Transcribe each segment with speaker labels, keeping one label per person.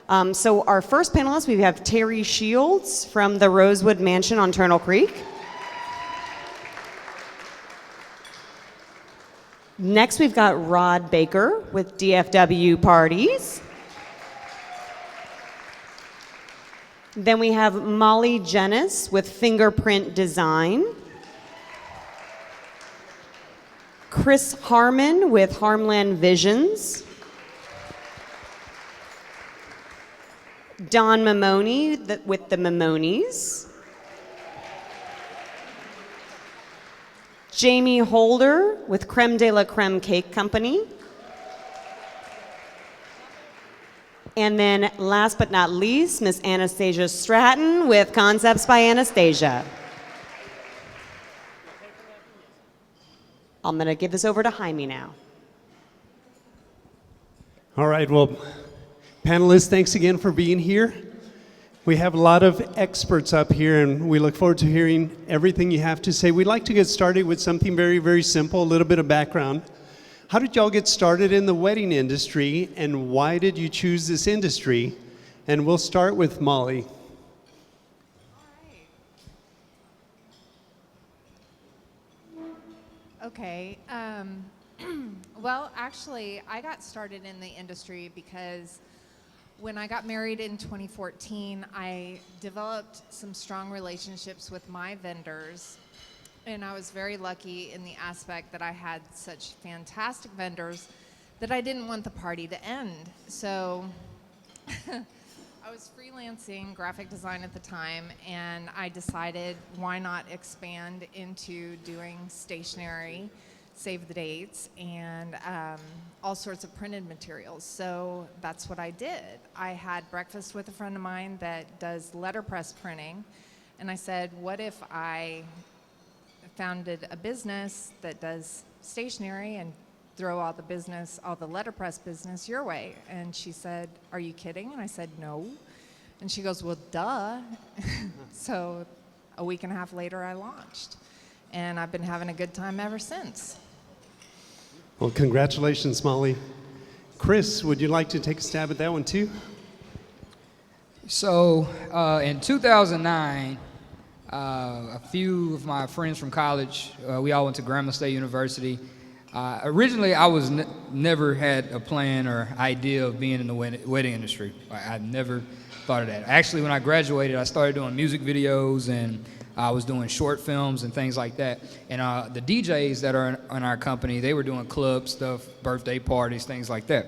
Speaker 1: So our first panelist, we have Terry Shields from the Rosewood Mansion on Turtle Creek. Next, we've got Rod Baker with DFW Parties. Then we have Molly Jennis with Fingerprint Design. Chris Harmon with Harmland Visions. Don Mamoni with the Mamonies. Jamie Holder with Creme de la Creme Cake Company. And then last but not least, Miss Anastasia Stratton with Concepts by Anastasia. I'm going to give this over to Jaime now.
Speaker 2: All right, well, panelists, thanks again for being here. We have a lot of experts up here, and we look forward to hearing everything you have to say. We'd like to get started with something very, very simple, a little bit of background. How did y'all get started in the wedding industry, and why did you choose this industry? And we'll start with Molly.
Speaker 3: Okay. Well, actually, I got started in the industry because when I got married in 2014, I developed some strong relationships with my vendors. And I was very lucky in the aspect that I had such fantastic vendors that I didn't want the party to end. So I was freelancing graphic design at the time, and I decided why not expand into doing stationery, save the dates, and all sorts of printed materials. So that's what I did. I had breakfast with a friend of mine that does letterpress printing, and I said, what if I founded a business that does stationery and throw all the letterpress business your way? And she said, are you kidding? And I said, no. And she goes, well, duh. So a week and a half later, I launched. And I've been having a good time ever since.
Speaker 2: Well, congratulations, Molly. Chris, would you like to take a stab at that one too?
Speaker 4: So in 2009, a few of my friends from college, we all went to Grambling State University. Originally, I was never had a plan or idea of being in the wedding industry. I never thought of that. Actually, when I graduated, I started doing music videos, and I was doing short films and things like that. And the DJs that are in our company, they were doing club stuff, birthday parties, things like that.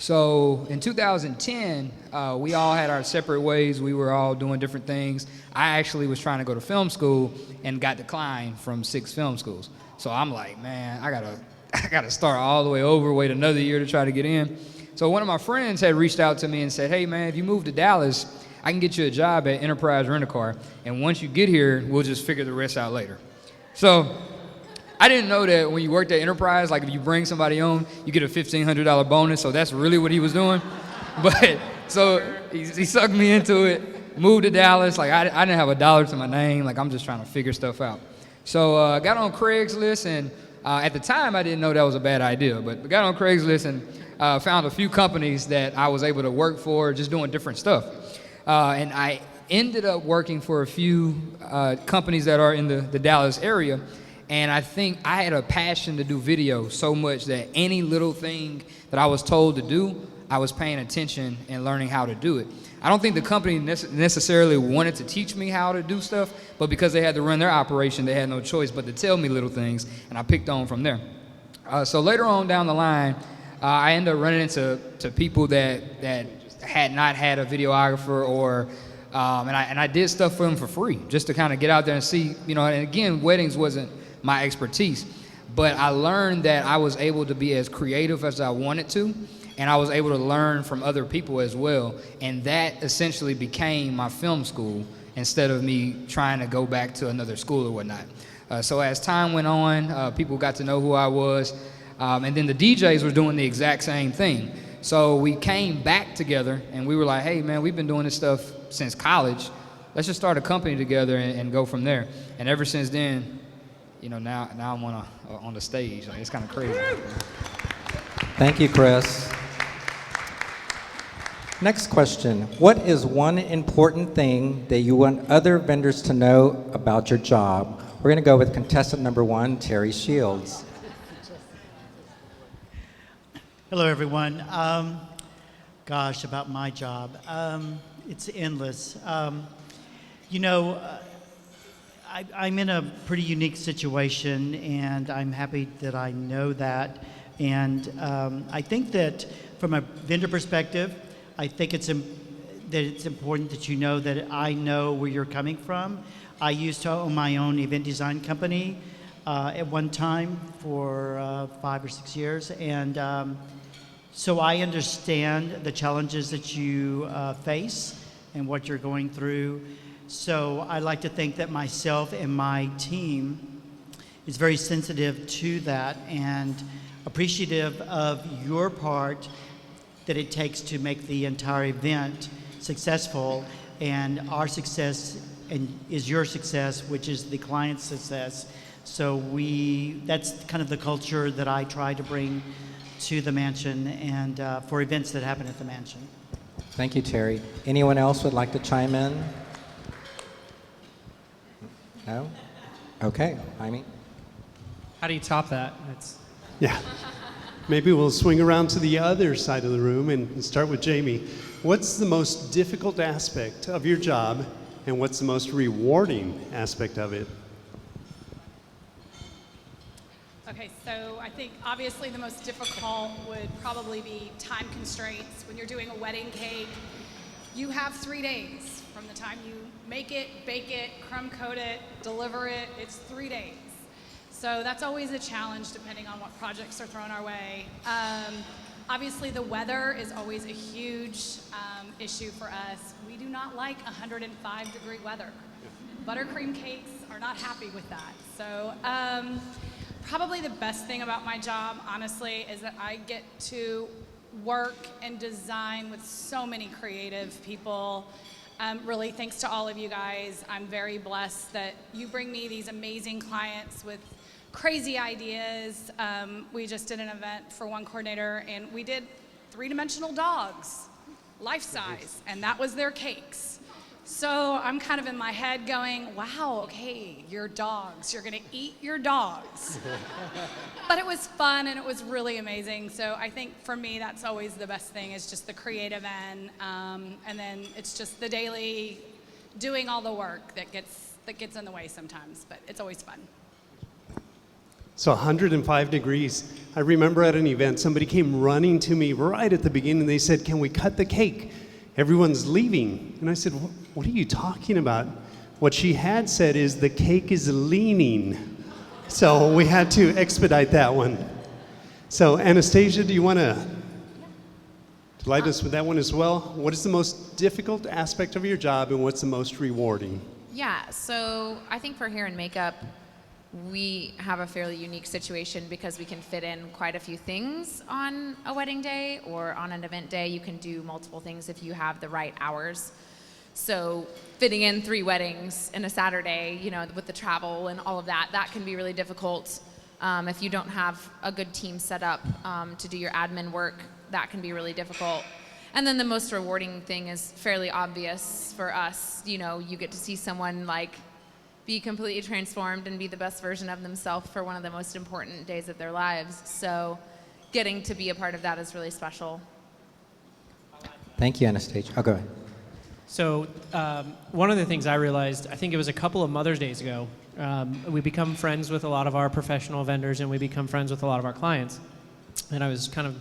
Speaker 4: So in 2010, we all had our separate ways. We were all doing different things. I actually was trying to go to film school and got declined from 6 film schools. So I'm like, man, I gotta start all the way over, wait another year to try to get in. So one of my friends had reached out to me and said, hey man, if you move to Dallas, I can get you a job at Enterprise Rent-A-Car, and once you get here, we'll just figure the rest out later. So I didn't know that when you worked at Enterprise, like if you bring somebody on, you get a $1,500 bonus, so that's really what he was doing. But so he sucked me into it, moved to Dallas. Like I didn't have a dollar to my name, like I'm just trying to figure stuff out. So I got on Craigslist, and at the time I didn't know that was a bad idea, but got on Craigslist and found a few companies that I was able to work for, just doing different stuff. And I ended up working for a few companies that are in the Dallas area. And I think I had a passion to do video so much that any little thing that I was told to do, I was paying attention and learning how to do it. I don't think the company necessarily wanted to teach me how to do stuff, but because they had to run their operation, they had no choice but to tell me little things, and I picked on from there. So later on down the line, I ended up running into people that had not had a videographer, or and I did stuff for them for free, just to kind of get out there and see, and again, weddings wasn't my expertise, but I learned that I was able to be as creative as I wanted to, and I was able to learn from other people as well, and that essentially became my film school instead of me trying to go back to another school or whatnot. So as time went on, people got to know who I was, and then the DJs were doing the exact same thing. So we came back together, and we were like, hey man, we've been doing this stuff since college. Let's just start a company together and go from there. And ever since then, now I'm on the stage. Like, it's kind of crazy.
Speaker 5: Thank you, Chris. Next question. What is one important thing that you want other vendors to know about your job? We're going to go with contestant number 1, Terry Shields.
Speaker 6: Hello, everyone. Gosh, about my job. It's endless. You know, I'm in a pretty unique situation, and I'm happy that I know that. And I think that from a vendor perspective, I think that it's important that you know that I know where you're coming from. I used to own my own event design company at one time for 5 or 6 years, and so I understand the challenges that you face and what you're going through. So I like to think that myself and my team is very sensitive to that and appreciative of your part that it takes to make the entire event successful, and our success is your success, which is the client's success. So that's kind of the culture that I try to bring to the mansion and for events that happen at the mansion.
Speaker 5: Thank you, Terry. Anyone else would like to chime in? No? Okay, Jaime.
Speaker 7: How do you top that?
Speaker 2: Yeah. Maybe we'll swing around to the other side of the room and start with Jamie. What's the most difficult aspect of your job, and what's the most rewarding aspect of it?
Speaker 8: Okay, so I think obviously the most difficult would probably be time constraints. When you're doing a wedding cake, you have 3 days from the time you make it, bake it, crumb coat it, deliver it. It's 3 days. So that's always a challenge depending on what projects are thrown our way. Obviously the weather is always a huge issue for us. We do not like 105-degree weather. Buttercream cakes are not happy with that. So probably the best thing about my job, honestly, is that I get to work and design with so many creative people. Really, thanks to all of you guys. I'm very blessed that you bring me these amazing clients with crazy ideas. We just did an event for one coordinator, and we did 3-dimensional dogs, life size, and that was their cakes. So I'm kind of in my head going, wow, okay, your dogs, you're gonna eat your dogs. But it was fun and it was really amazing. So I think for me, that's always the best thing, is just the creative end. And then it's just the daily doing all the work that gets in the way sometimes, but it's always fun.
Speaker 2: So 105 degrees. I remember at an event, somebody came running to me right at the beginning. They said, "Can we cut the cake? Everyone's leaving." And I said, "What are you talking about?" What she had said is, "The cake is leaning." So we had to expedite that one. So Anastasia, do you want to light us with that one as well? What is the most difficult aspect of your job, and what's the most rewarding?
Speaker 9: Yeah, so I think for hair and makeup, we have a fairly unique situation because we can fit in quite a few things on a wedding day, or on an event day. You can do multiple things if you have the right hours. So fitting in 3 weddings in a Saturday, you know, with the travel and all of that, that can be really difficult. If you don't have a good team set up to do your admin work, that can be really difficult. And then the most rewarding thing is fairly obvious for us. You know, you get to see someone like be completely transformed and be the best version of themselves for one of the most important days of their lives. So getting to be a part of that is really special.
Speaker 5: Thank you, Anastasia. Oh, go ahead.
Speaker 7: So one of the things I realized, I think it was a couple of Mother's Days ago, we become friends with a lot of our professional vendors, and we become friends with a lot of our clients. And I was kind of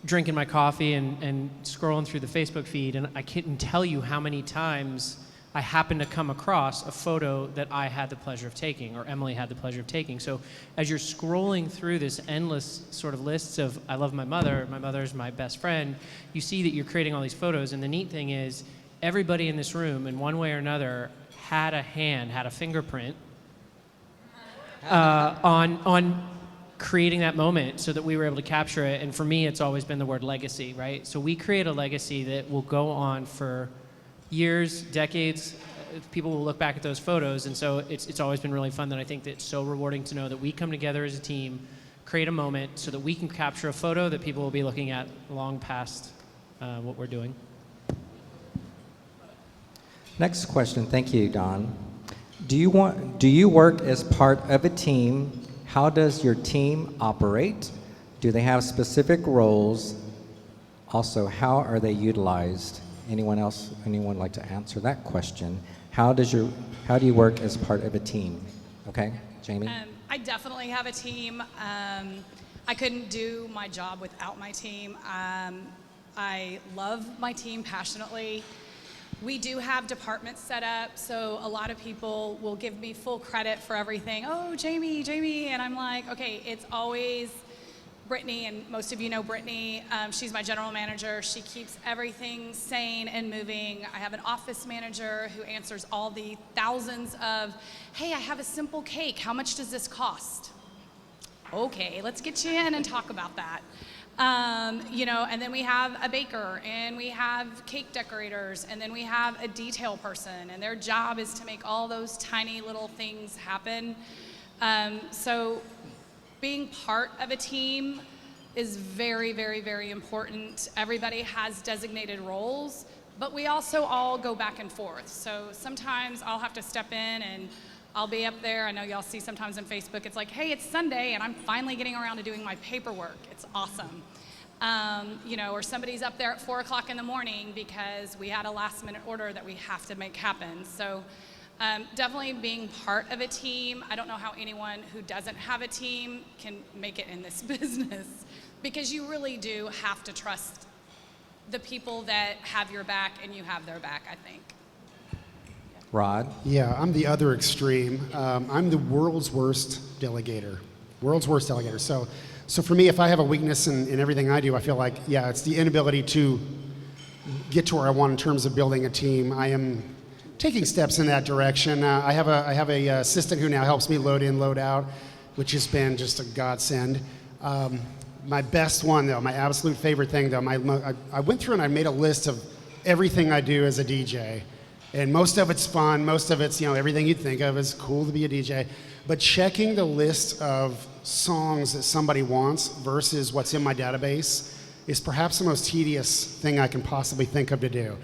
Speaker 7: drinking my coffee and scrolling through the Facebook feed, and I couldn't tell you how many times I happened to come across a photo that I had the pleasure of taking, or Emily had the pleasure of taking. So as you're scrolling through this endless sort of lists of, I love my mother's my best friend, you see that you're creating all these photos. And the neat thing is, everybody in this room, in one way or another, had a fingerprint on creating that moment so that we were able to capture it. And for me, it's always been the word legacy, right? So we create a legacy that will go on for years, decades. People will look back at those photos, and so it's always been really fun. That I think that it's so rewarding to know that we come together as a team, create a moment so that we can capture a photo that people will be looking at long past what we're doing.
Speaker 5: Next question. Thank you, Don. Do you work as part of a team? How does your team operate? Do they have specific roles? Also, how are they utilized? Anyone like to answer that question? How do you work as part of a team? Okay, Jamie?
Speaker 8: I definitely have a team. I couldn't do my job without my team. I love my team passionately. We do have departments set up, so a lot of people will give me full credit for everything. Oh, Jamie, and I'm like, okay, it's always Brittany, and most of you know Brittany. She's my general manager. She keeps everything sane and moving. I have an office manager who answers all the thousands of, hey, I have a simple cake. How much does this cost? Okay, let's get you in and talk about that. And then we have a baker, and we have cake decorators, and then we have a detail person, and their job is to make all those tiny little things happen. So being part of a team is very, very, very important. Everybody has designated roles, but we also all go back and forth. So sometimes I'll have to step in and I'll be up there. I know y'all see sometimes on Facebook, it's like, hey, it's Sunday and I'm finally getting around to doing my paperwork. It's awesome. Or somebody's up there at 4 o'clock in the morning because we had a last minute order that we have to make happen. So definitely being part of a team. I don't know how anyone who doesn't have a team can make it in this business, because you really do have to trust the people that have your back and you have their back, I think.
Speaker 5: Rod?
Speaker 10: Yeah, I'm the other extreme. I'm the world's worst delegator. World's worst delegator. So for me, if I have a weakness in everything I do, I feel like, yeah, it's the inability to get to where I want in terms of building a team. I am taking steps in that direction. I have a assistant who now helps me load in, load out, which has been just a godsend. My best one, though, my absolute favorite thing, though, I went through and I made a list of everything I do as a DJ. And most of it's fun, most of it's, everything you'd think of as cool to be a DJ. But checking the list of songs that somebody wants versus what's in my database is perhaps the most tedious thing I can possibly think of to do.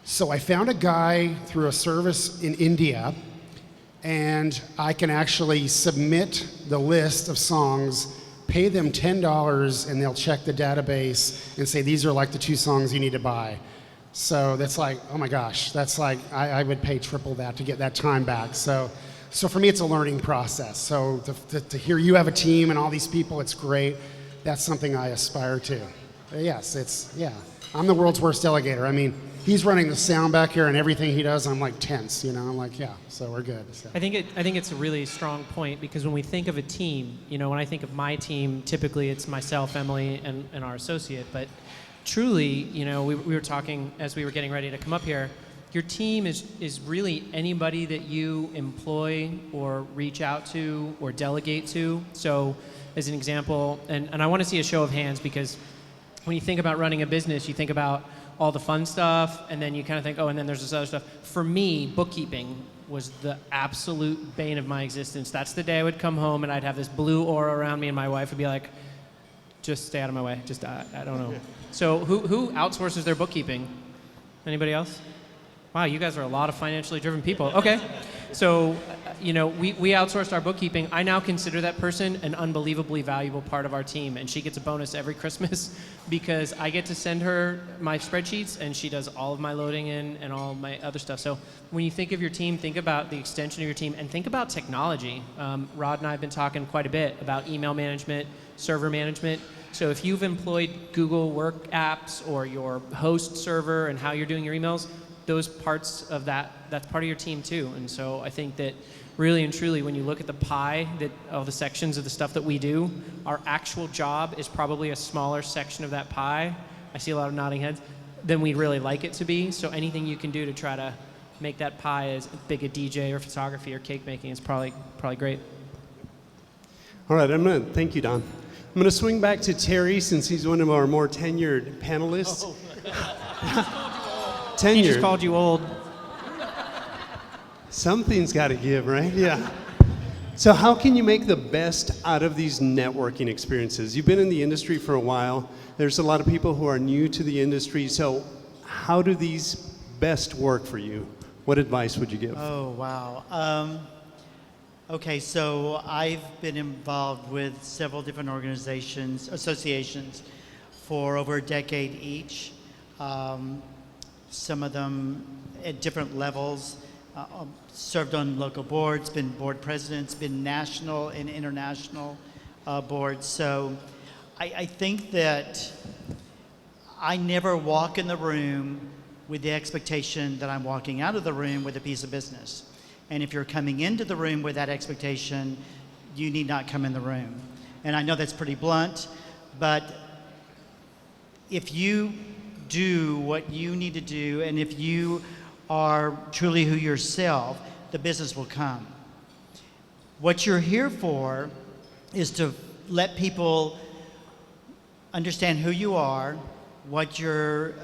Speaker 10: So I found a guy through a service in India, and I can actually submit the list of songs, pay them $10, and they'll check the database and say, these are like the 2 songs you need to buy. So that's like, oh my gosh, that's like, I would pay triple that to get that time back. So for me, it's a learning process. So to hear you have a team and all these people, it's great. That's something I aspire to. Yes, I'm the world's worst delegator. I mean, he's running the sound back here, and everything he does, I'm like tense, I'm like, yeah, so we're good. So.
Speaker 7: I think it's a really strong point, because when we think of a team, when I think of my team, typically it's myself, Emily, and our associate. But truly, we were talking as we were getting ready to come up here, your team is really anybody that you employ or reach out to or delegate to. So as an example, and I want to see a show of hands, because when you think about running a business, you think about all the fun stuff, and then you kind of think, oh, and then there's this other stuff. For me, bookkeeping was the absolute bane of my existence. That's the day I would come home and I'd have this blue aura around me, and my wife would be like, just stay out of my way. Just, I don't know. So who outsources their bookkeeping? Anybody else? Wow, you guys are a lot of financially driven people. Okay. So, we outsourced our bookkeeping. I now consider that person an unbelievably valuable part of our team, and she gets a bonus every Christmas because I get to send her my spreadsheets, and she does all of my loading in and all my other stuff. So when you think of your team, think about the extension of your team, and think about technology. Rod and I have been talking quite a bit about email management, server management. So if you've employed Google Work apps or your host server and how you're doing your emails, those parts of that's part of your team too. And so I think that really and truly, when you look at the pie of the sections of the stuff that we do, our actual job is probably a smaller section of that pie. I see a lot of nodding heads, than we'd really like it to be. So anything you can do to try to make that pie as big a DJ or photography or cake making is probably great.
Speaker 2: All right, thank you, Don. I'm going to swing back to Terry, since he's one of our more tenured panelists. Tenured.
Speaker 7: He just called you old.
Speaker 2: Something's got to give, right? Yeah. So how can you make the best out of these networking experiences? You've been in the industry for a while. There's a lot of people who are new to the industry. So how do these best work for you? What advice would you give?
Speaker 6: Oh, wow. Okay, so I've been involved with several different associations for over a decade each. Some of them at different levels. Served on local boards, been board presidents, been national and international boards. So I think that I never walk in the room with the expectation that I'm walking out of the room with a piece of business. And if you're coming into the room with that expectation, you need not come in the room. And I know that's pretty blunt, but if you do what you need to do, and if you are truly who yourself, the business will come. What you're here for is to let people understand who you are, what your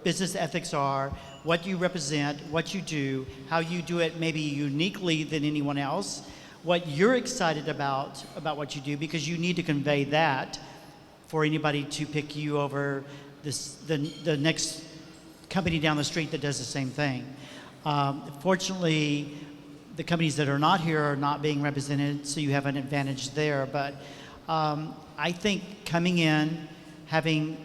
Speaker 6: business ethics are, what you represent, what you do, how you do it maybe uniquely than anyone else, what you're excited about what you do, because you need to convey that for anybody to pick you over the next company down the street that does the same thing. Fortunately, the companies that are not here are not being represented, so you have an advantage there. But I think coming in, having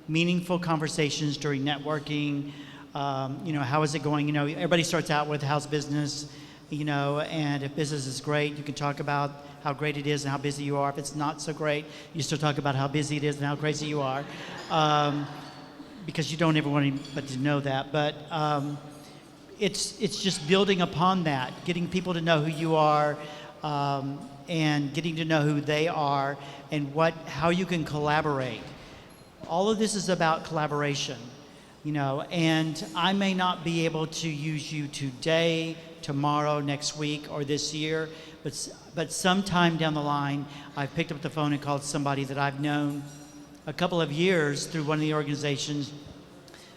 Speaker 6: meaningful conversations during networking, how is it going? Everybody starts out with how's business, and if business is great, you can talk about how great it is and how busy you are. If it's not so great, you still talk about how busy it is and how crazy you are. Because you don't ever want anybody to know that. But it's just building upon that, getting people to know who you are, and getting to know who they are, and how you can collaborate. All of this is about collaboration, and I may not be able to use you today, tomorrow, next week, or this year, but sometime down the line, I've picked up the phone and called somebody that I've known a couple of years through one of the organizations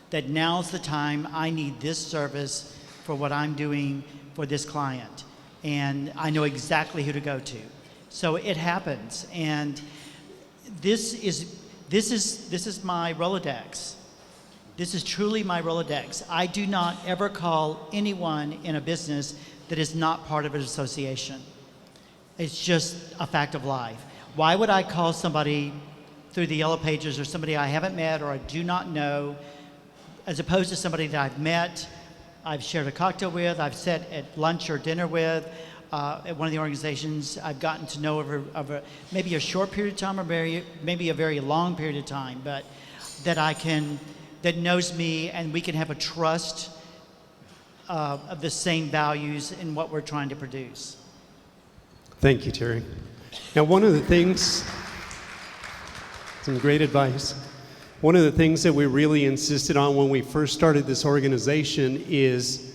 Speaker 6: that now's the time I need this service for what I'm doing for this client. And I know exactly who to go to. So it happens. And this is my Rolodex. This is truly my Rolodex. I do not ever call anyone in a business that is not part of an association. It's just a fact of life. Why would I call somebody through the Yellow Pages or somebody I haven't met or I do not know, as opposed to somebody that I've met, I've shared a cocktail with, I've sat at lunch or dinner with, at one of the organizations I've gotten to know over maybe a short period of time or maybe a very long period of time, but that knows me, and we can have a trust of the same values in what we're trying to produce.
Speaker 2: Thank you, Terry. Now, one of the things, some great advice. One of the things that we really insisted on when we first started this organization is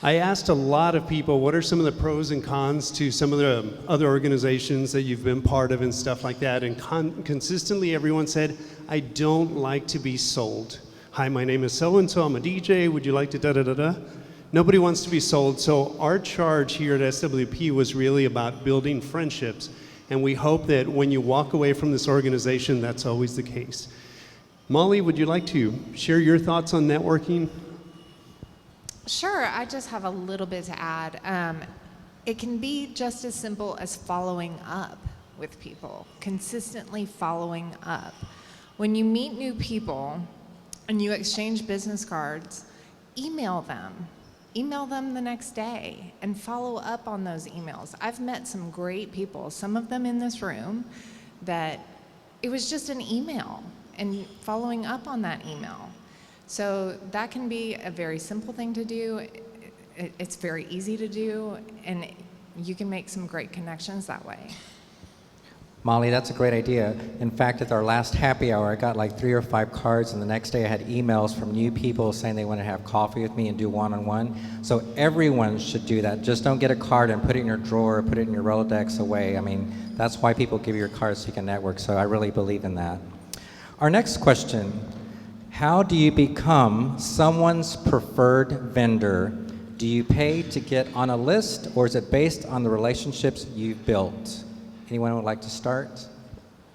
Speaker 2: I asked a lot of people, what are some of the pros and cons to some of the other organizations that you've been part of and stuff like that, and consistently everyone said, I don't like to be sold. Hi, my name is so-and-so, I'm a DJ, would you like to da-da-da-da? Nobody wants to be sold, so our charge here at SWP was really about building friendships, and we hope that when you walk away from this organization, that's always the case. Molly, would you like to share your thoughts on networking?
Speaker 3: Sure, I just have a little bit to add. It can be just as simple as following up with people, consistently following up. When you meet new people and you exchange business cards, email them. Email them the next day and follow up on those emails. I've met some great people, some of them in this room, that it was just an email and following up on that email. So that can be a very simple thing to do. It's very easy to do, and you can make some great connections that way.
Speaker 5: Molly, that's a great idea. In fact, at our last happy hour, I got like 3 or 5 cards, and the next day I had emails from new people saying they want to have coffee with me and do one-on-one. So everyone should do that. Just don't get a card and put it in your drawer, put it in your Rolodex away. I mean, that's why people give you your cards so you can network. So I really believe in that. Our next question, how do you become someone's preferred vendor? Do you pay to get on a list, or is it based on the relationships you've built? Anyone would like to start?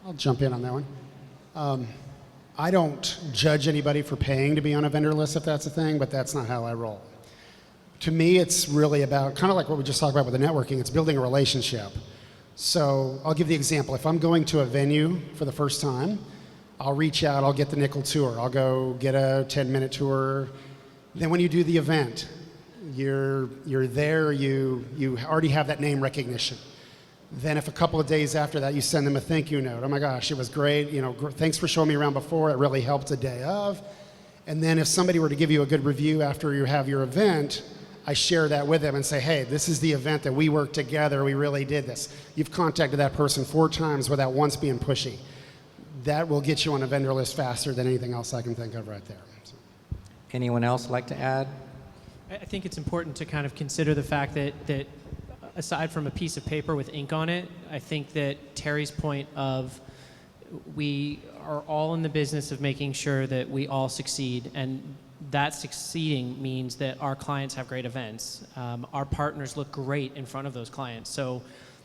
Speaker 10: I'll jump in on that one. I don't judge anybody for paying to be on a vendor list if that's a thing, but that's not how I roll. To me, it's really about, kind of like what we just talked about with the networking, it's building a relationship. So I'll give the example. If I'm going to a venue for the first time, I'll reach out, I'll get the nickel tour, I'll go get a 10-minute tour. Then when you do the event, you're there, you already have that name recognition. Then if a couple of days after that you send them a thank you note, oh my gosh, it was great, thanks for showing me around before, it really helped the day of. And then if somebody were to give you a good review after you have your event, I share that with them and say, hey, this is the event that we worked together, we really did this. You've contacted that person 4 times without once being pushy. That will get you on a vendor list faster than anything else I can think of right there. So.
Speaker 5: Anyone else like to add?
Speaker 7: I think it's important to kind of consider the fact that aside from a piece of paper with ink on it, I think that Terry's point of we are all in the business of making sure that we all succeed, and that succeeding means that our clients have great events. Our partners look great in front of those clients. So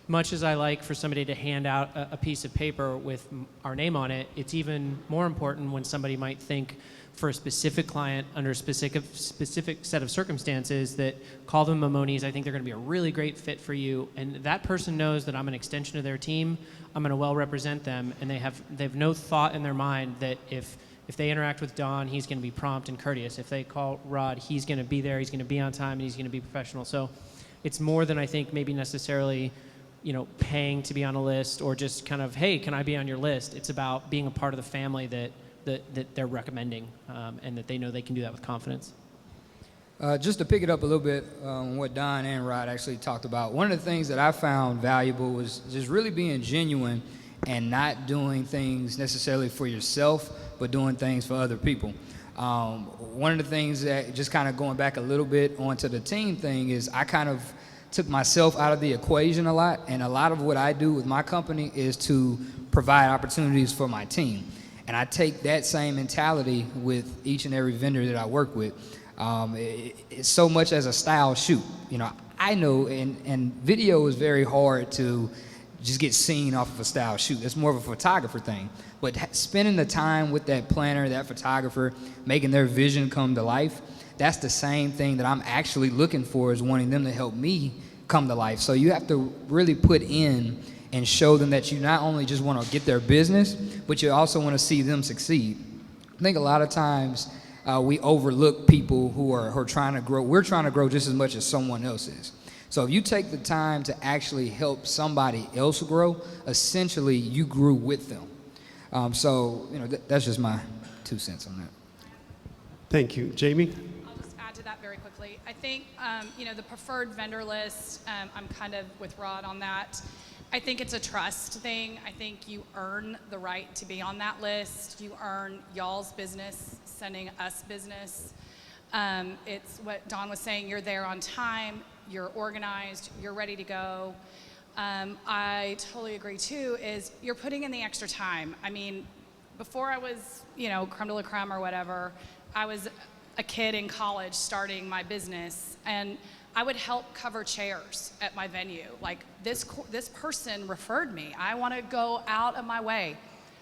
Speaker 7: much as I like for somebody to hand out a piece of paper with our name on it, it's even more important when somebody might think for a specific client under a specific set of circumstances that call them Mamonis. I think they're going to be a really great fit for you. And that person knows that I'm an extension of their team. I'm going to well represent them. And they have no thought in their mind that if they interact with Don, he's going to be prompt and courteous. If they call Rod, he's going to be there. He's going to be on time, and he's going to be professional. So it's more than I think maybe necessarily paying to be on a list or just kind of, hey, can I be on your list? It's about being a part of the family that they're recommending, and that they know they can do that with confidence.
Speaker 4: Just to pick it up a little bit on what Don and Rod actually talked about, one of the things that I found valuable was just really being genuine and not doing things necessarily for yourself, but doing things for other people. One of the things that, just kind of going back a little bit onto the team thing, is I kind of took myself out of the equation a lot, and a lot of what I do with my company is to provide opportunities for my team. And I take that same mentality with each and every vendor that I work with. It's so much as a style shoot. I know, and video is very hard to just get seen off of a style shoot. It's more of a photographer thing. But spending the time with that planner, that photographer, making their vision come to life, that's the same thing that I'm actually looking for, is wanting them to help me come to life. So you have to really put in and show them that you not only just want to get their business, but you also want to see them succeed. I think a lot of times we overlook people who are trying to grow. We're trying to grow just as much as someone else is. So if you take the time to actually help somebody else grow, essentially you grew with them. That's just my 2 cents on that.
Speaker 2: Thank you. Jamie?
Speaker 8: I'll just add to that very quickly. I think, the preferred vendor list, I'm kind of with Rod on that. I think it's a trust thing. I think you earn the right to be on that list. You earn y'all's business, sending us business. It's what Don was saying, you're there on time, you're organized, you're ready to go. I totally agree too, is you're putting in the extra time. I mean, before I was, creme de la creme or whatever, I was a kid in college starting my business, and I would help cover chairs at my venue. Like, this person referred me. I want to go out of my way.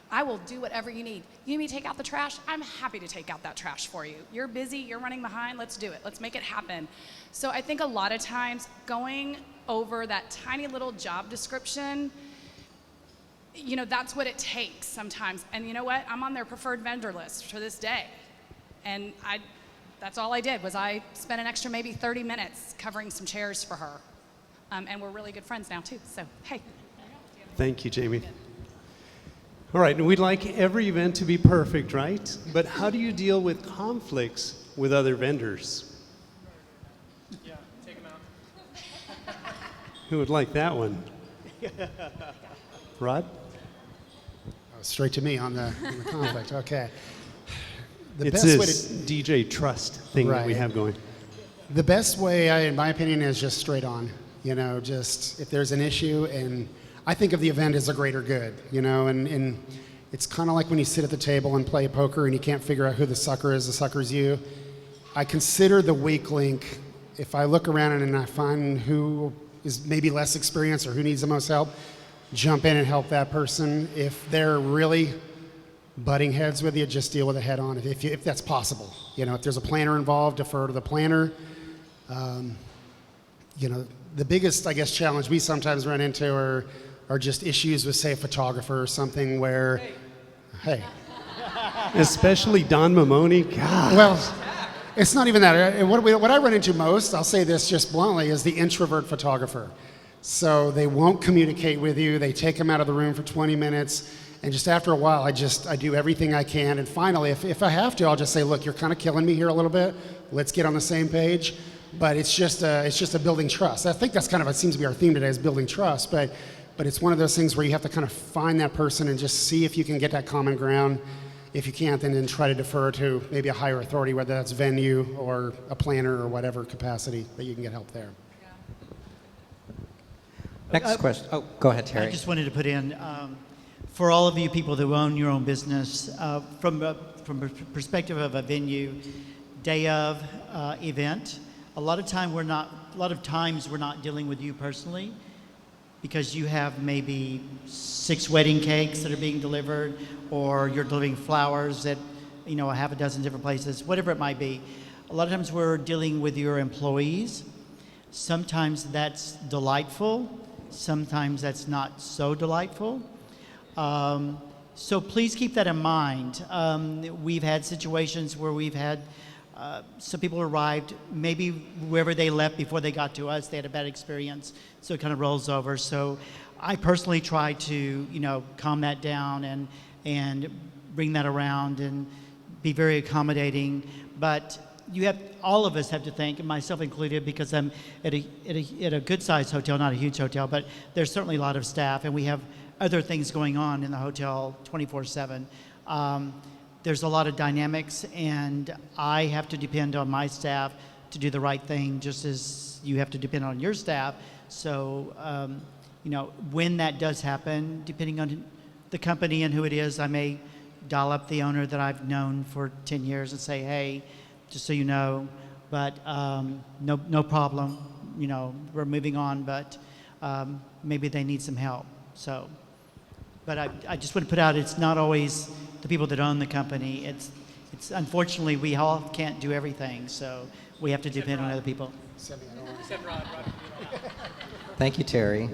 Speaker 8: I will do whatever you need. You need me to take out the trash? I'm happy to take out that trash for you. You're busy, you're running behind, let's do it. Let's make it happen. So I think a lot of times going over that tiny little job description, that's what it takes sometimes. And you know what? I'm on their preferred vendor list to this day. And that's all I did, was I spent an extra maybe 30 minutes covering some chairs for her. And we're really good friends now too, so hey.
Speaker 2: Thank you, Jamie. All right, and we'd like every event to be perfect, right? But how do you deal with conflicts with other vendors?
Speaker 7: Yeah, take them out.
Speaker 2: Who would like that one? Rod?
Speaker 10: Straight to me on the conflict, okay.
Speaker 2: It's this DJ trust thing that we have going.
Speaker 10: The best way, in my opinion, is just straight on. Just if there's an issue, and I think of the event as a greater good, and it's kind of like when you sit at the table and play poker and you can't figure out who the sucker is you. I consider the weak link if I look around and I find who is maybe less experienced or who needs the most help, jump in and help that person. If they're really butting heads with you, just deal with it head on if that's possible. You know, if there's a planner involved, defer to the planner. You know, the biggest, I guess, challenge we sometimes run into are just issues with, say, a photographer or something where, hey.
Speaker 2: Especially Don Mamoni. God.
Speaker 10: Well, it's not even that. What I run into most, I'll say this just bluntly, is the introvert photographer. So they won't communicate with you. They take them out of the room for 20 minutes. And just after a while, I do everything I can. And finally, if I have to, I'll just say, look, you're kind of killing me here a little bit. Let's get on the same page. But it's just a building trust. I think that's kind of, it seems to be our theme today, is building trust. But it's one of those things where you have to kind of find that person and just see if you can get that common ground. If you can't, then try to defer to maybe a higher authority, whether that's venue or a planner or whatever capacity that you can get help there.
Speaker 5: Next question. Oh, go ahead, Terry.
Speaker 6: I just wanted to put in, for all of you people who own your own business, from a perspective of a venue, day of event, a lot of times we're not dealing with you personally, because you have maybe 6 wedding cakes that are being delivered, or you're delivering flowers at, you know, a half a dozen different places, whatever it might be. A lot of times we're dealing with your employees. Sometimes that's delightful. Sometimes that's not so delightful. So please keep that in mind. We've had situations where we've had some people arrived, maybe wherever they left before they got to us, they had a bad experience, so it kind of rolls over. So I personally try to, you know, calm that down and bring that around and be very accommodating. But all of us have to think, myself included, because I'm at a good-sized hotel, not a huge hotel, but there's certainly a lot of staff, and we have other things going on in the hotel 24/7. There's a lot of dynamics, and I have to depend on my staff to do the right thing, just as you have to depend on your staff. So, you know, when that does happen, depending on the company and who it is, I may dial up the owner that I've known for 10 years and say, hey, just so you know, but no problem, you know, we're moving on, but maybe they need some help. So, but I just want to put out, it's not always the people that own the company. It's unfortunately, we all can't do everything, so we have to depend on other people.
Speaker 5: Thank you, Terry.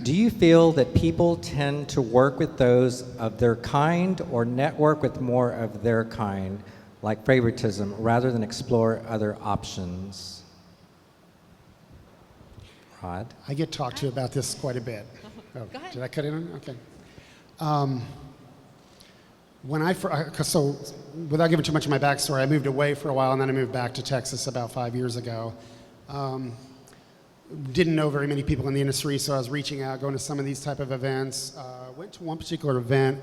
Speaker 5: Do you feel that people tend to work with those of their kind or network with more of their kind, like favoritism, rather than explore other options? Rod?
Speaker 10: I get talked to about this quite a bit. Oh,
Speaker 9: Go ahead.
Speaker 10: did I cut in on it? Okay. So without giving too much of my backstory, I moved away for a while, and then I moved back to Texas about 5 years ago. Didn't know very many people in the industry, so I was reaching out, going to some of these type of events. Went to one particular event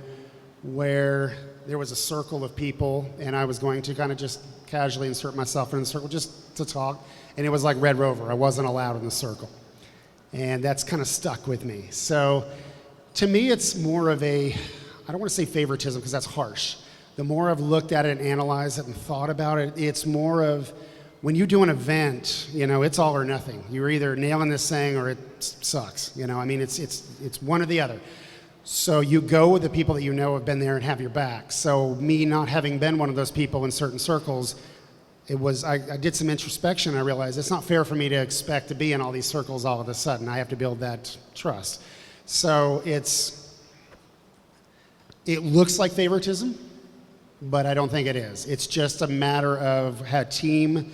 Speaker 10: where there was a circle of people, and I was going to kind of just casually insert myself in the circle just to talk, and it was like Red Rover. I wasn't allowed in the circle. And that's kind of stuck with me. So to me, it's more of I don't want to say favoritism because that's harsh. The more I've looked at it and analyzed it and thought about it, it's more of when you do an event, you know, it's all or nothing. You're either nailing this thing or it sucks. You know, I mean, it's one or the other. So you go with the people that you know have been there and have your back. So me not having been one of those people in certain circles, I did some introspection. I realized it's not fair for me to expect to be in all these circles all of a sudden. I have to build that trust. So it looks like favoritism, but I don't think it is. It's just a matter of a team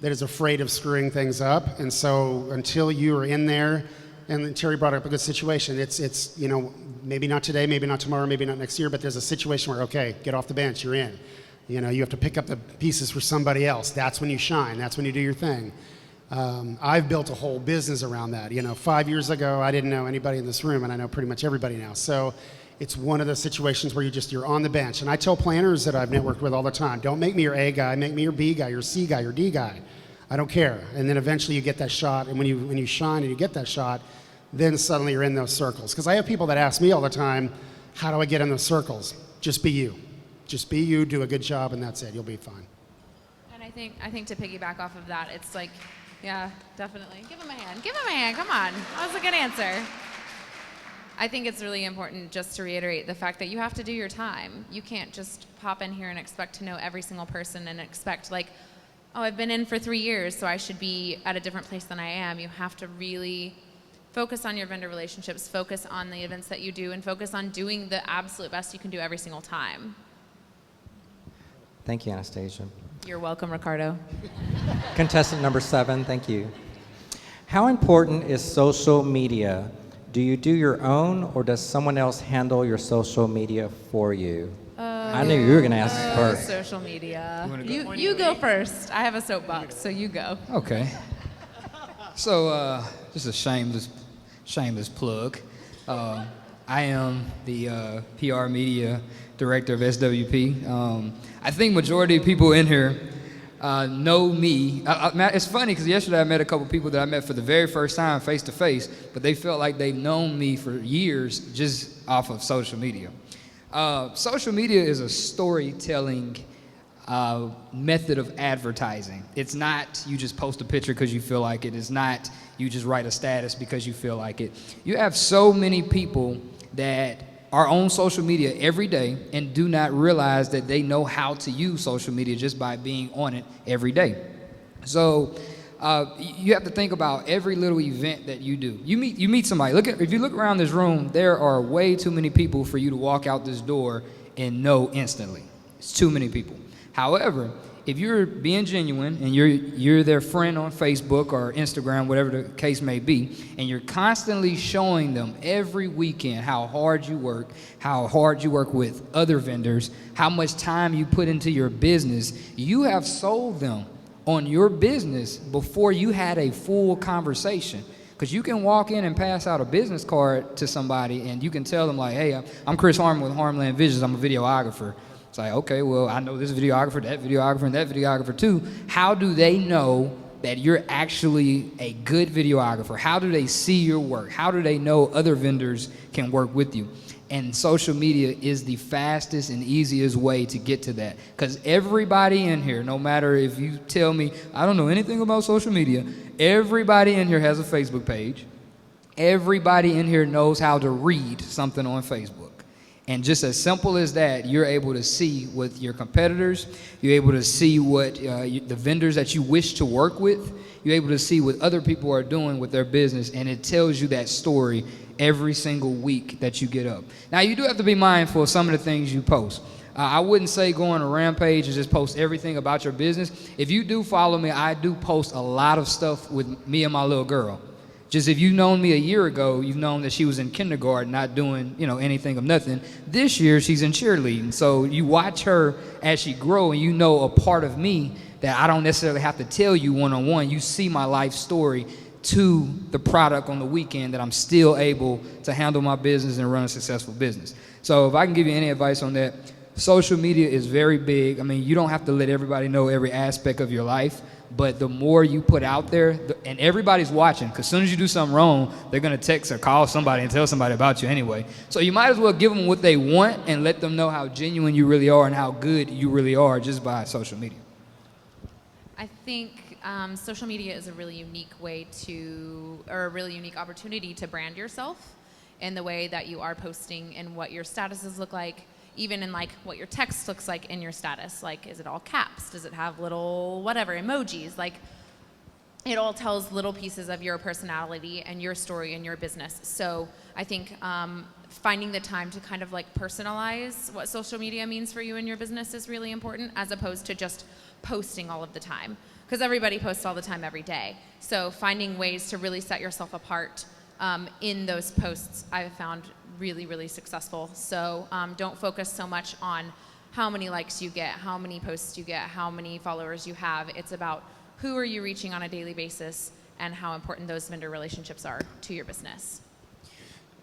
Speaker 10: that is afraid of screwing things up. And so until you are in there, and Terry brought up a good situation, it's you know, maybe not today, maybe not tomorrow, maybe not next year, but there's a situation where, okay, get off the bench, you're in. You know, you have to pick up the pieces for somebody else. That's when you shine. That's when you do your thing. I've built a whole business around that. You know, 5 years ago, I didn't know anybody in this room, and I know pretty much everybody now. So it's one of those situations where you're on the bench. And I tell planners that I've networked with all the time, don't make me your A guy, make me your B guy, your C guy, your D guy. I don't care. And then eventually you get that shot, and when you shine and you get that shot, then suddenly you're in those circles. Because I have people that ask me all the time, how do I get in those circles? Just be you. Just be you, do a good job, and that's it. You'll be fine.
Speaker 9: And I I think to piggyback off of that, it's like, yeah, definitely. Give him a hand. Give him a hand. Come on. That was a good answer. I think it's really important just to reiterate the fact that you have to do your time. You can't just pop in here and expect to know every single person and expect like, oh, I've been in for 3 years, so I should be at a different place than I am. You have to really focus on your vendor relationships, focus on the events that you do, and focus on doing the absolute best you can do every single time.
Speaker 5: Thank you, Anastasia.
Speaker 9: You're welcome, Ricardo.
Speaker 5: Contestant number 7, thank you. How important is social media? Do you do your own, or does someone else handle your social media for you? I knew you were going to ask first.
Speaker 9: Social media. You go first. I have a soapbox, so you go.
Speaker 4: Okay. So, just a shameless plug. I am the PR media director of SWP. I think majority of people in here know me. It's funny because yesterday I met a couple people that I met for the very first time face to face, but they felt like they've known me for years just off of social media. Social media is a storytelling method of advertising. It's not you just post a picture because you feel like it. It's not you just write a status because you feel like it. You have so many people that are on social media every day and do not realize that they know how to use social media just by being on it every day. So you have to think about every little event that you do. You meet somebody. If you look around this room, there are way too many people for you to walk out this door and know instantly. It's too many people. However, if you're being genuine and you're their friend on Facebook or Instagram, whatever the case may be, and you're constantly showing them every weekend how hard you work with other vendors, how much time you put into your business, you have sold them on your business before you had a full conversation. Because you can walk in and pass out a business card to somebody and you can tell them like, hey, I'm Chris Harmon with Harmland Visions, I'm a videographer. It's like, okay, well, I know this videographer, and that videographer too. How do they know that you're actually a good videographer? How do they see your work? How do they know other vendors can work with you? And social media is the fastest and easiest way to get to that. Because everybody in here, no matter if you tell me, I don't know anything about social media, everybody in here has a Facebook page. Everybody in here knows how to read something on Facebook. And just as simple as that, you're able to see with your competitors, you're able to see what the vendors that you wish to work with, you're able to see what other people are doing with their business, and it tells you that story every single week that you get up. Now, you do have to be mindful of some of the things you post. I wouldn't say go on a rampage and just post everything about your business. If you do follow me, I do post a lot of stuff with me and my little girl. Just if you've known me a year ago, you've known that she was in kindergarten, not doing, anything of nothing. This year, she's in cheerleading. So you watch her as she grow, and you know a part of me that I don't necessarily have to tell you one-on-one. You see my life story to the product on the weekend that I'm still able to handle my business and run a successful business. So if I can give you any advice on that, social media is very big. I mean, you don't have to let everybody know every aspect of your life, but the more you put out there, and everybody's watching, because as soon as you do something wrong, they're going to text or call somebody and tell somebody about you anyway. So you might as well give them what they want and let them know how genuine you really are and how good you really are just by social media.
Speaker 9: I think social media is a really unique way or a really unique opportunity to brand yourself in the way that you are posting and what your statuses look like, even in like what your text looks like in your status. Like, is it all caps? Does it have little whatever emojis? Like, it all tells little pieces of your personality and your story and your business. So I think finding the time to kind of like personalize what social media means for you and your business is really important, as opposed to just posting all of the time, because everybody posts all the time every day. So finding ways to really set yourself apart in those posts, I've found really, really successful. So don't focus so much on how many likes you get, how many posts you get, how many followers you have. It's about who are you reaching on a daily basis and how important those vendor relationships are to your business.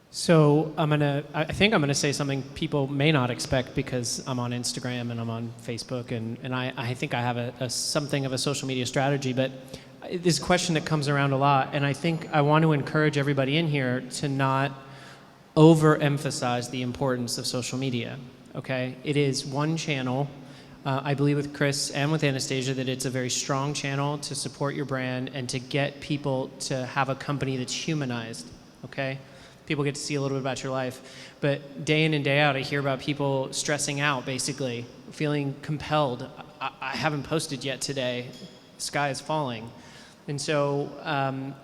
Speaker 7: So I think I'm gonna say something people may not expect, because I'm on Instagram and I'm on Facebook, and I think I have something of a social media strategy, but this is a question that comes around a lot, and I think I want to encourage everybody in here to not overemphasize the importance of social media, okay? It is one channel. I believe with Chris and with Anastasia that it's a very strong channel to support your brand and to get people to have a company that's humanized, okay? People get to see a little bit about your life. But day in and day out, I hear about people stressing out, basically, feeling compelled. I haven't posted yet today. Sky is falling. And so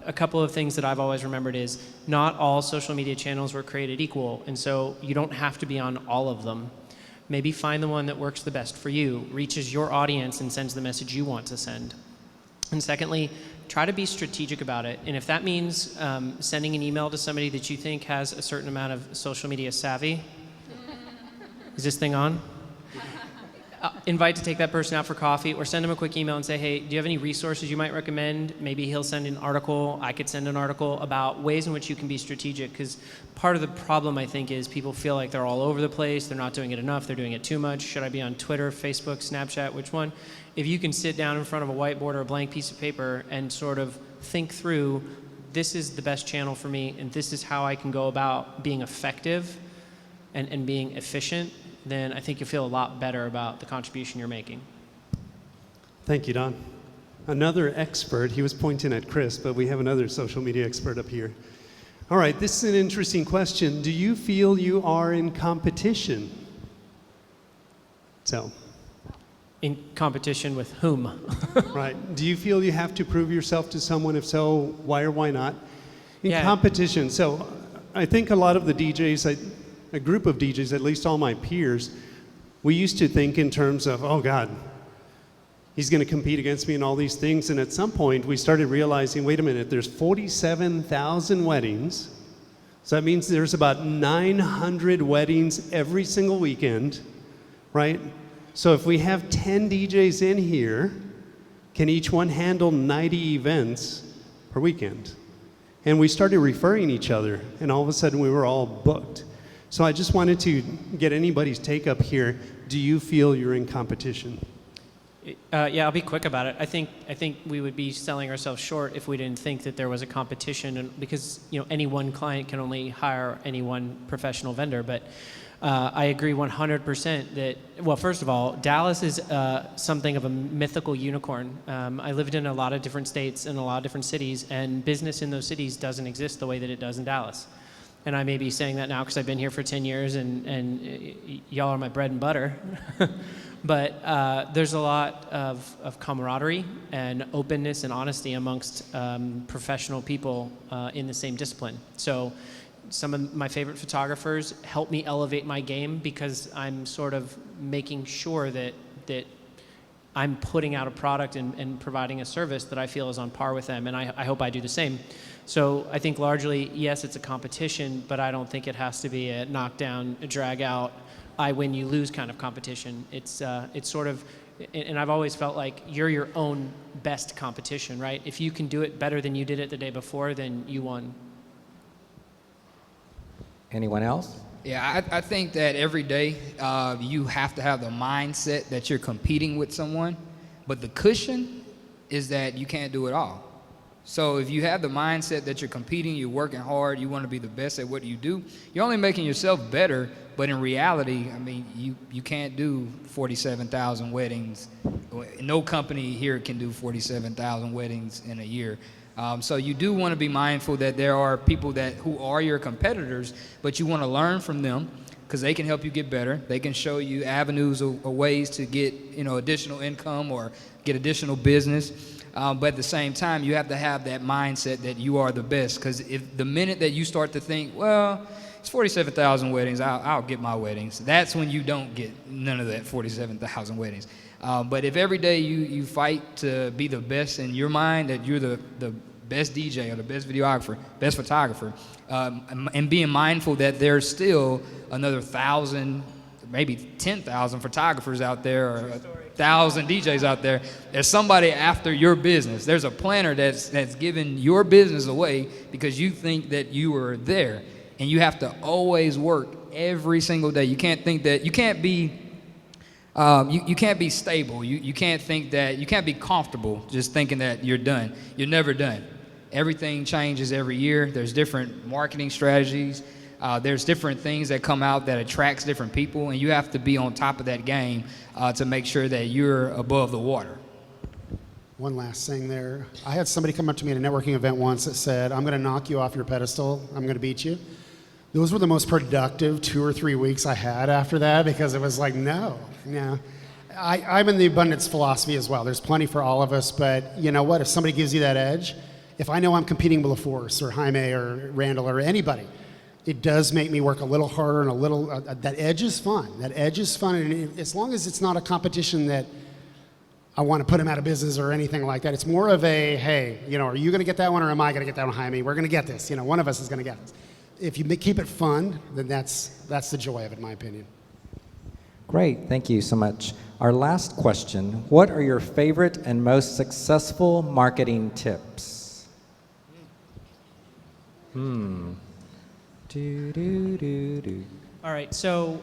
Speaker 7: a couple of things that I've always remembered is not all social media channels were created equal. And so you don't have to be on all of them. Maybe find the one that works the best for you, reaches your audience, and sends the message you want to send. And secondly, try to be strategic about it. And if that means sending an email to somebody that you think has a certain amount of social media savvy, is this thing on? Invite to take that person out for coffee, or send them a quick email and say, hey, do you have any resources you might recommend? Maybe he'll send an article, I could send an article about ways in which you can be strategic, because part of the problem, I think, is people feel like they're all over the place, they're not doing it enough, they're doing it too much. Should I be on Twitter, Facebook, Snapchat, which one? If you can sit down in front of a whiteboard or a blank piece of paper and sort of think through, this is the best channel for me, and this is how I can go about being effective and being efficient, then I think you'll feel a lot better about the contribution you're making.
Speaker 2: Thank you, Don. Another expert, he was pointing at Chris, but we have another social media expert up here. All right, this is an interesting question. Do you feel you are in competition? So.
Speaker 7: In competition with whom?
Speaker 2: Right. Do you feel you have to prove yourself to someone? If so, why or why not? In competition. So I think a lot of the DJs, a group of DJs, at least all my peers, we used to think in terms of, oh God, he's going to compete against me in all these things. And at some point we started realizing, wait a minute, there's 47,000 weddings. So that means there's about 900 weddings every single weekend, right? So if we have 10 DJs in here, can each one handle 90 events per weekend? And we started referring each other, and all of a sudden we were all booked. So I just wanted to get anybody's take up here. Do you feel you're in competition?
Speaker 7: Yeah, I'll be quick about it. I think we would be selling ourselves short if we didn't think that there was a competition, and because any one client can only hire any one professional vendor. But I agree 100% that, well, first of all, Dallas is something of a mythical unicorn. I lived in a lot of different states and a lot of different cities, and business in those cities doesn't exist the way that it does in Dallas. And I may be saying that now because I've been here for 10 years and y'all are my bread and butter. But there's a lot of camaraderie and openness and honesty amongst professional people in the same discipline. So some of my favorite photographers help me elevate my game because I'm sort of making sure that I'm putting out a product and providing a service that I feel is on par with them, and I hope I do the same. So I think largely, yes, it's a competition, but I don't think it has to be a knockdown, a drag out, I win, you lose kind of competition. It's sort of, and I've always felt like you're your own best competition, right? If you can do it better than you did it the day before, then you won.
Speaker 5: Anyone else?
Speaker 4: Yeah, I think that every day you have to have the mindset that you're competing with someone, but the cushion is that you can't do it all. So if you have the mindset that you're competing, you're working hard, you want to be the best at what you do, you're only making yourself better, but in reality, I mean, you can't do 47,000 weddings. No company here can do 47,000 weddings in a year. So you do want to be mindful that there are people who are your competitors, but you want to learn from them because they can help you get better. They can show you avenues or ways to get additional income or get additional business. But at the same time, you have to have that mindset that you are the best, because if the minute that you start to think, well, it's 47,000 weddings, I'll get my weddings, that's when you don't get none of that 47,000 weddings. But if every day you fight to be the best in your mind, that you're the best DJ or the best videographer, best photographer, and being mindful that there's still another 1,000, maybe 10,000 photographers out there, or 1,000 DJs out there. There's somebody after your business. There's a planner that's giving your business away because you think that you were there, and you have to always work every single day. You can't think that you can't be. You can't be stable. You can't think that, you can't be comfortable just thinking that you're done. You're never done. Everything changes every year. There's different marketing strategies. There's different things that come out that attracts different people, and you have to be on top of that game to make sure that you're above the water.
Speaker 10: One last thing there. I had somebody come up to me at a networking event once that said, I'm going to knock you off your pedestal. I'm going to beat you. Those were the most productive 2 or 3 weeks I had after that, because it was like, no. I'm in the abundance philosophy as well. There's plenty for all of us, but you know what? If somebody gives you that edge, if I know I'm competing with LaForce or Jaime or Randall or anybody, it does make me work a little harder and a little, that edge is fun. That edge is fun, and as long as it's not a competition that I want to put him out of business or anything like that. It's more of a, hey, are you going to get that one or am I going to get that one, Jaime? We're going to get this. One of us is going to get this. If you keep it fun, then that's the joy of it, in my opinion.
Speaker 5: Great, thank you so much. Our last question, what are your favorite and most successful marketing tips?
Speaker 7: All right, so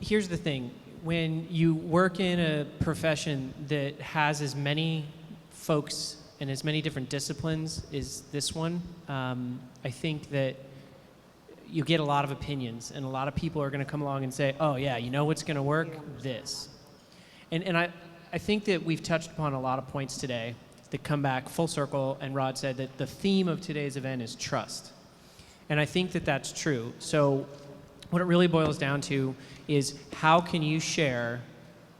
Speaker 7: here's the thing. When you work in a profession that has as many folks and as many different disciplines as this one, I think that you get a lot of opinions, and a lot of people are going to come along and say, oh yeah, you know what's going to work? This. And I think that we've touched upon a lot of points today that come back full circle, and Rod said that the theme of today's event is trust. And I think that that's true. So what it really boils down to is how can you share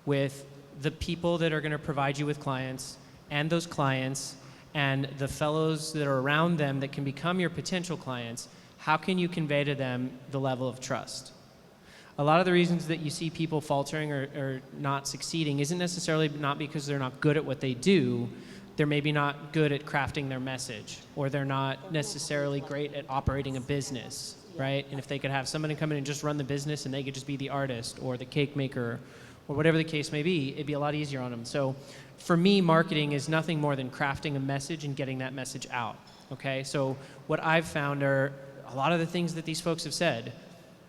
Speaker 7: with the people that are going to provide you with clients and those clients and the fellows that are around them that can become your potential clients, how can you convey to them the level of trust? A lot of the reasons that you see people faltering or not succeeding isn't necessarily not because they're not good at what they do. They're maybe not good at crafting their message, or they're not necessarily great at operating a business, right? And if they could have somebody come in and just run the business and they could just be the artist or the cake maker or whatever the case may be, it'd be a lot easier on them. So for me, marketing is nothing more than crafting a message and getting that message out, okay? So what I've found are a lot of the things that these folks have said,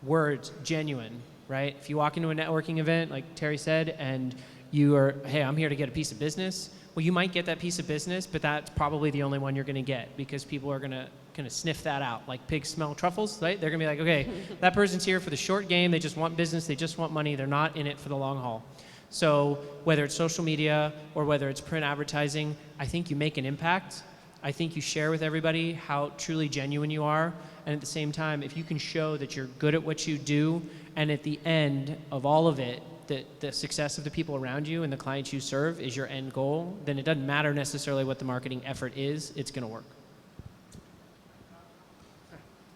Speaker 7: words, genuine, right? If you walk into a networking event, like Terry said, and you are, hey, I'm here to get a piece of business, well, you might get that piece of business, but that's probably the only one you're going to get, because people are going to kind of sniff that out. Like pigs smell truffles, right? They're going to be like, okay, that person's here for the short game. They just want business. They just want money. They're not in it for the long haul. So whether it's social media or whether it's print advertising, I think you make an impact. I think you share with everybody how truly genuine you are. And at the same time, if you can show that you're good at what you do, and at the end of all of it, that the success of the people around you and the clients you serve is your end goal, then it doesn't matter necessarily what the marketing effort is, it's going to work.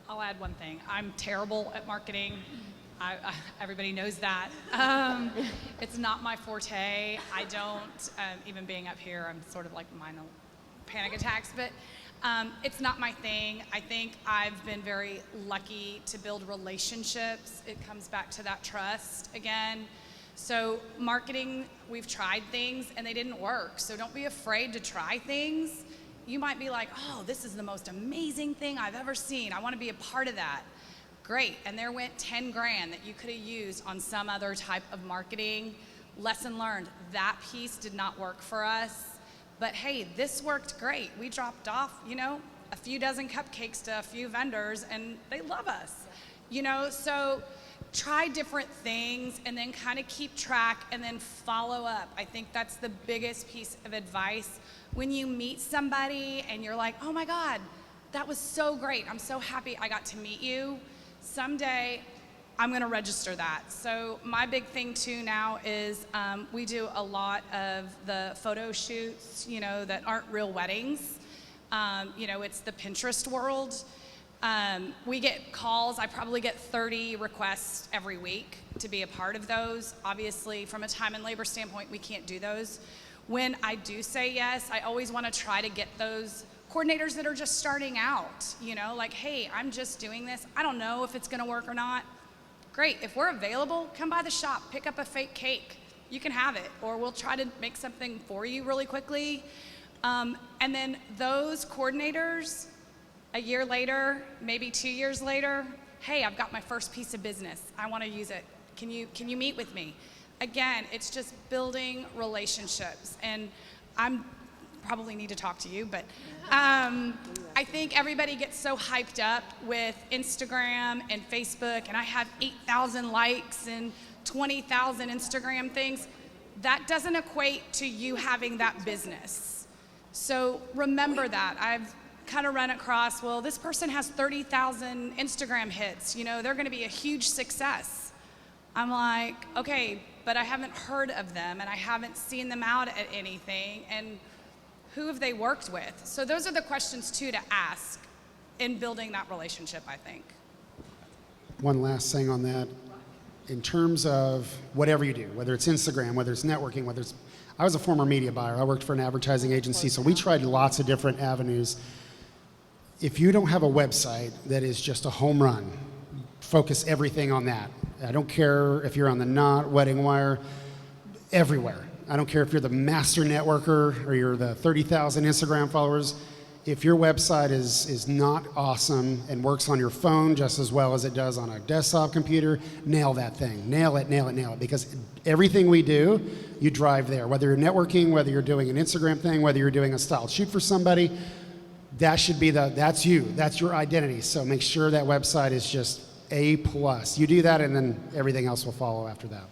Speaker 8: I'll add one thing. I'm terrible at marketing. Everybody knows that. It's not my forte. I don't, even being up here, I'm sort of like minor panic attacks, but it's not my thing. I think I've been very lucky to build relationships. It comes back to that trust again. So marketing, we've tried things and they didn't work. So don't be afraid to try things. You might be like, oh, this is the most amazing thing I've ever seen. I want to be a part of that. Great. And there went 10 grand that you could have used on some other type of marketing. Lesson learned. That piece did not work for us. But hey, this worked great. We dropped off, a few dozen cupcakes to a few vendors and they love us. So try different things and then kind of keep track and then follow up. I think that's the biggest piece of advice. When you meet somebody and you're like, oh my God, that was so great. I'm so happy I got to meet you. Someday I'm going to register that. So my big thing too now is we do a lot of the photo shoots, that aren't real weddings. It's the Pinterest world. We get calls. I probably get 30 requests every week to be a part of those. Obviously, from a time and labor standpoint, we can't do those. When I do say yes, I always want to try to get those coordinators that are just starting out, like, hey, I'm just doing this. I don't know if it's going to work or not. Great. If we're available, come by the shop, pick up a fake cake. You can have it, or we'll try to make something for you really quickly. And then those coordinators, a year later, maybe 2 years later, hey, I've got my first piece of business. I want to use it. Can you meet with me? Again, it's just building relationships. And I'm probably need to talk to you, but I think everybody gets so hyped up with Instagram and Facebook, and I have 8,000 likes and 20,000 Instagram things. That doesn't equate to you having that business. So remember that. I've kind of run across, well, this person has 30,000 Instagram hits, you know, they're going to be a huge success. I'm like, okay, but I haven't heard of them and I haven't seen them out at anything, and who have they worked with? So those are the questions too to ask in building that relationship, I think.
Speaker 10: One last thing on that. In terms of whatever you do, whether it's Instagram, whether it's networking, whether it's, I was a former media buyer. I worked for an advertising agency, so we tried lots of different avenues. If you don't have a website that is just a home run, focus everything on that. I don't care if you're on the Knot, Wedding Wire, everywhere. I don't care if you're the master networker or you're the 30,000 Instagram followers. If your website is not awesome and works on your phone just as well as it does on a desktop computer, nail that thing. Nail it, nail it, nail it. Because everything we do, you drive there. Whether you're networking, whether you're doing an Instagram thing, whether you're doing a style shoot for somebody, that should be that's you. That's your identity. So make sure that website is just A+. You do that and then everything else will follow after that.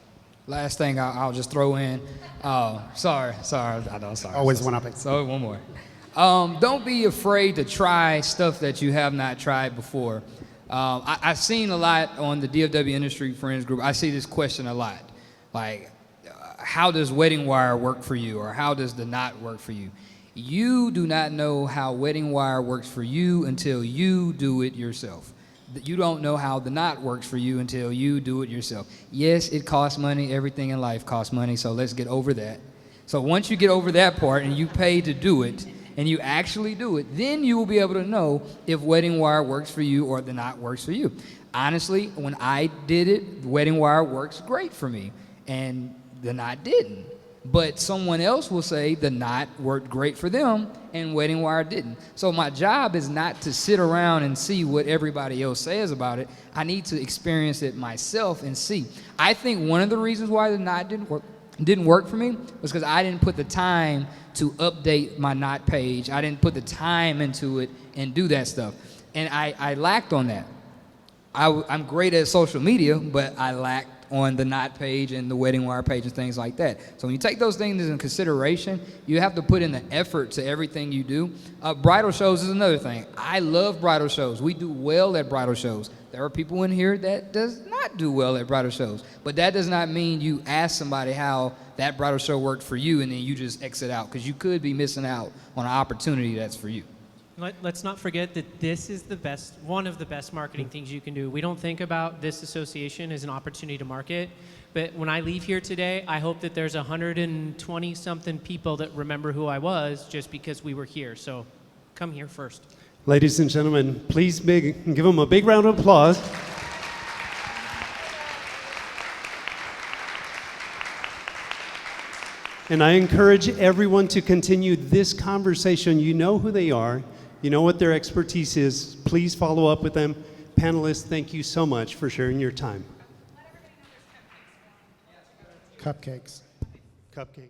Speaker 4: Last thing I'll just throw in. Sorry. I know, sorry.
Speaker 10: Always one up it.
Speaker 4: So one more. Don't be afraid to try stuff that you have not tried before. I've seen a lot on the DFW Industry Friends group. I see this question a lot. Like, how does Wedding Wire work for you? Or how does the Knot work for you? You do not know how Wedding Wire works for you until you do it yourself. You don't know how the Knot works for you until you do it yourself. Yes, it costs money. Everything in life costs money, so let's get over that. So once you get over that part and you pay to do it, and you actually do it, then you will be able to know if Wedding Wire works for you or the Knot works for you. Honestly, when I did it, Wedding Wire works great for me, and the Knot didn't. But someone else will say the Knot worked great for them and Wedding Wire didn't. So my job is not to sit around and see what everybody else says about it. I need to experience it myself and see. I think one of the reasons why the Knot didn't work for me was because I didn't put the time to update my Knot page. I didn't put the time into it and do that stuff. And I lacked on that. I'm great at social media, but I lacked on the Knot page and the Wedding Wire page and things like that. So when you take those things into consideration, you have to put in the effort to everything you do. Bridal shows is another thing. I love bridal shows. We do well at bridal shows. There are people in here that does not do well at bridal shows. But that does not mean you ask somebody how that bridal show worked for you and then you just exit out, because you could be missing out on an opportunity that's for you.
Speaker 7: Let's not forget that this is one of the best marketing things you can do. We don't think about this association as an opportunity to market, but when I leave here today, I hope that there's 120-something people that remember who I was just because we were here. So come here first.
Speaker 2: Ladies and gentlemen, please give them a big round of applause. And I encourage everyone to continue this conversation. You know who they are. You know what their expertise is. Please follow up with them. Panelists, thank you so much for sharing your time.
Speaker 10: Cupcakes.
Speaker 2: Cupcakes.